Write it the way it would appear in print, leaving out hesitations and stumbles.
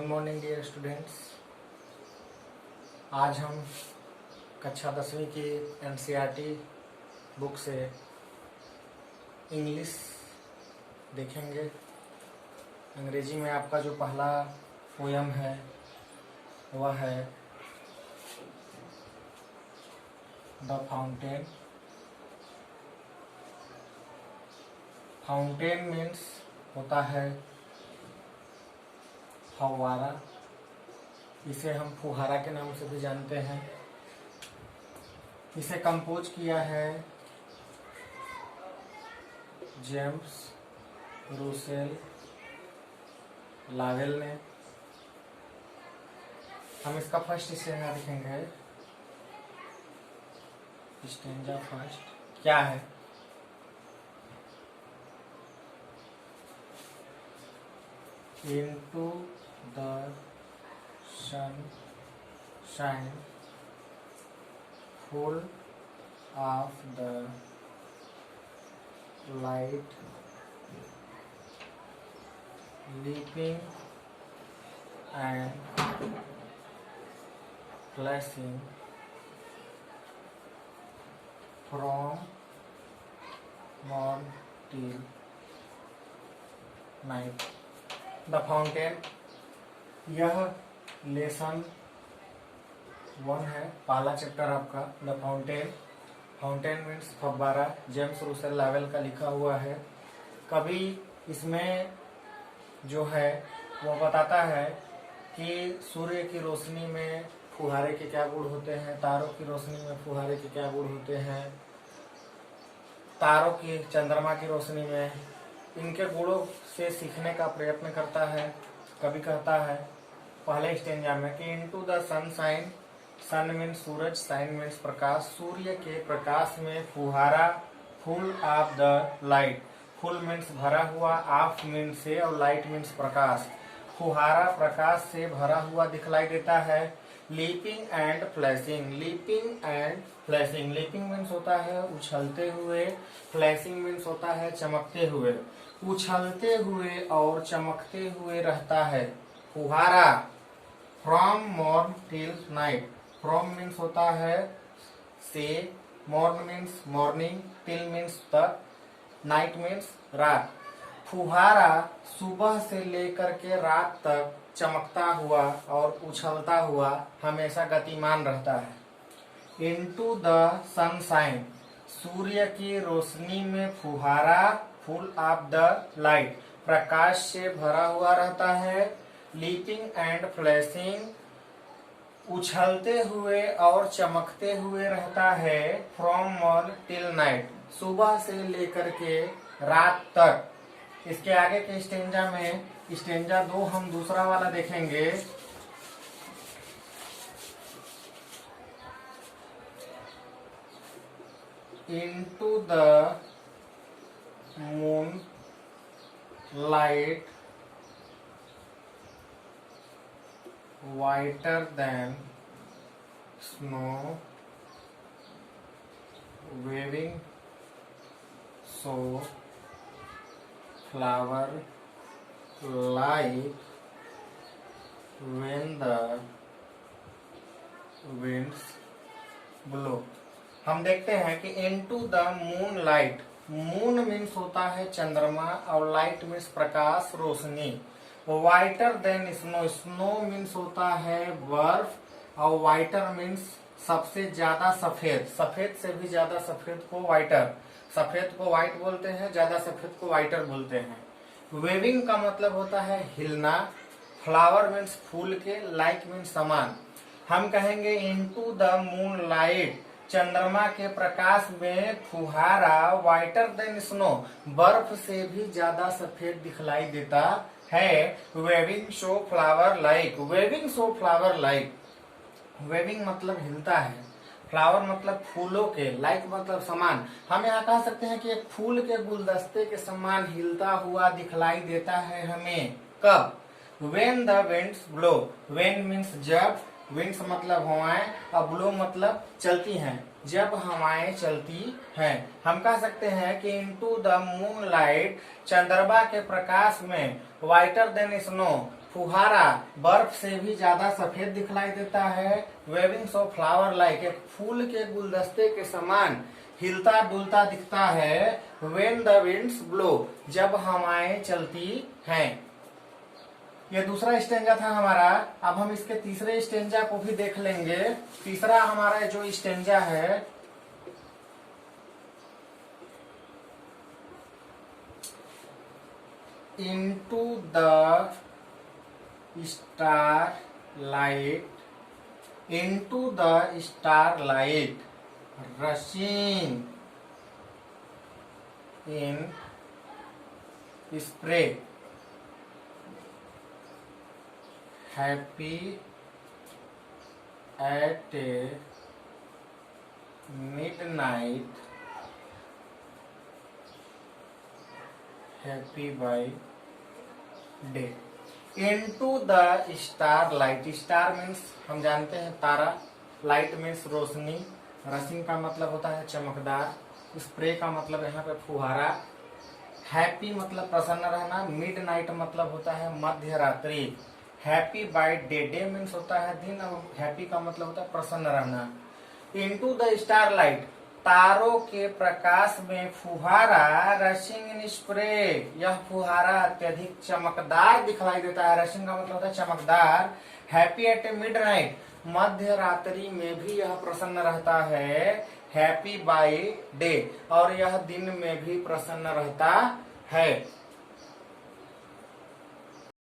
Good morning dear students. आज हम कक्षा 10वीं की एनसीईआरटी बुक से इंग्लिश देखेंगे। अंग्रेजी में आपका जो पहला पोयम है वह है द फाउंटेन। फाउंटेन मीन्स होता है फव्वारा। इसे हम फुहारा के नाम से भी जानते हैं। इसे कंपोज किया है जेम्स रूसेल लावेल ने। हम इसका फर्स्ट स्टेंजा देखेंगे। स्टेंजा फर्स्ट क्या है? Into the sunshine, full of the light, leaping and flashing from morn till night. The fountain, यह लेसन 1 है, पहला चैप्टर आपका द फाउंटेन। फाउंटेन मीन्स फव्वारा। जेम्स रूसेल लावेल का लिखा हुआ है। कभी इसमें जो है वो बताता है कि सूर्य की रोशनी में फुहारे के क्या गुण होते हैं, तारों की रोशनी में फुहारे के क्या गुण होते हैं, तारों की चंद्रमा की रोशनी में, इनके गुणों से सीखने का प्रयत्न करता है। कभी कहता है पहले स्टेंजा में कि into the sunshine, sun means सूरज, शाइन मीन्स प्रकाश, सूर्य के प्रकाश में फुहारा, full of the light, full means भरा हुआ, ऑफ मीन्स से और लाइट मीन्स प्रकाश, फुहारा प्रकाश से भरा हुआ दिखलाई देता है। Leaping and flashing, leaping and flashing, leaping means होता है उछलते हुए, फ्लैशिंग मीन्स होता है चमकते हुए, उछलते हुए और चमकते हुए रहता है फुहारा। From morn till night, from means होता है से, morn means morning, till means तक, नाइट मीन्स रात। फुहारा सुबह से लेकर के रात तक चमकता हुआ और उछलता हुआ हमेशा गतिमान रहता है। इनटू द सनशाइन, सूर्य की रोशनी में फुहारा, फुल ऑफ द लाइट, प्रकाश से भरा हुआ रहता है। लीपिंग एंड फ्लैशिंग, उछलते हुए और चमकते हुए रहता है। फ्रॉम मॉर्न टिल नाइट, सुबह से लेकर के रात तक। इसके आगे के स्टेंजा में स्टेंजा 2 हम दूसरा वाला देखेंगे। Into the moon light, whiter than snow, waving so flower like when the winds blow। हम देखते हैं कि into the moon light, moon means होता है चंद्रमा और लाइट मीन्स प्रकाश, रोशनी। Whiter than snow, snow means होता है बर्फ और वाइटर मीन्स सबसे ज्यादा सफेद, सफेद से भी ज्यादा सफेद को वाइटर, सफेद को व्हाइट बोलते हैं, ज्यादा सफेद को वाइटर बोलते हैं। वेविंग का मतलब होता है हिलना, फ्लावर मीन्स फूल के, लाइक मीन्स समान। हम कहेंगे इनटू द मून लाइट, चंद्रमा के प्रकाश में फुहारा, वाइटर देन स्नो, बर्फ से भी ज्यादा सफेद दिखलाई देता है। Waving show flower like, waving show flower like, waving मतलब हिलता है, फ्लावर मतलब फूलों के, लाइक मतलब समान। हम यहाँ कह सकते हैं कि एक फूल के गुलदस्ते के समान हिलता हुआ दिखलाई देता है हमें। कब? When the winds blow, when means जब, विंड्स मतलब हवाएं और ब्लो मतलब चलती हैं, जब हवाएं चलती हैं। हम कह सकते हैं कि इनटू द मून लाइट, चंद्रमा के प्रकाश में, वाइटर देन स्नो, फुहारा बर्फ से भी ज्यादा सफेद दिखलाई देता है। वेविंग्स ऑफ फ्लावर लाइक, एक फूल के गुलदस्ते के समान हिलता डुलता दिखता है। वेन द विंड्स ब्लो, जब हवाएं चलती हैं। ये दूसरा स्टेंजा था हमारा। अब हम इसके तीसरे स्टेंजा को भी देख लेंगे। तीसरा हमारा जो स्टेंजा है, into the starlight, into the starlight, rushing in spray, happy at midnight, happy by day। Into the star light, star means हम जानते हैं तारा, लाइट मीन्स रोशनी, रशिंग का मतलब होता है चमकदार, स्प्रे का मतलब यहाँ पे फुहारा, हैप्पी मतलब प्रसन्न रहना, मिड नाइट मतलब होता है मध्य रात्रि, happy by day, day means होता है दिन और हैप्पी का मतलब होता है प्रसन्न रहना। इनटू द स्टार लाइट, तारों के प्रकाश में फुहारा, रशिंग इन स्प्रे, यह फुहारा अत्यधिक चमकदार दिखलाई देता है। रशिंग का मतलब होता है चमकदार। हैप्पी एट मिडनाइट, मध्य रात्रि में भी यह प्रसन्न रहता है। हैप्पी बाय डे, और यह दिन में भी प्रसन्न रहता है।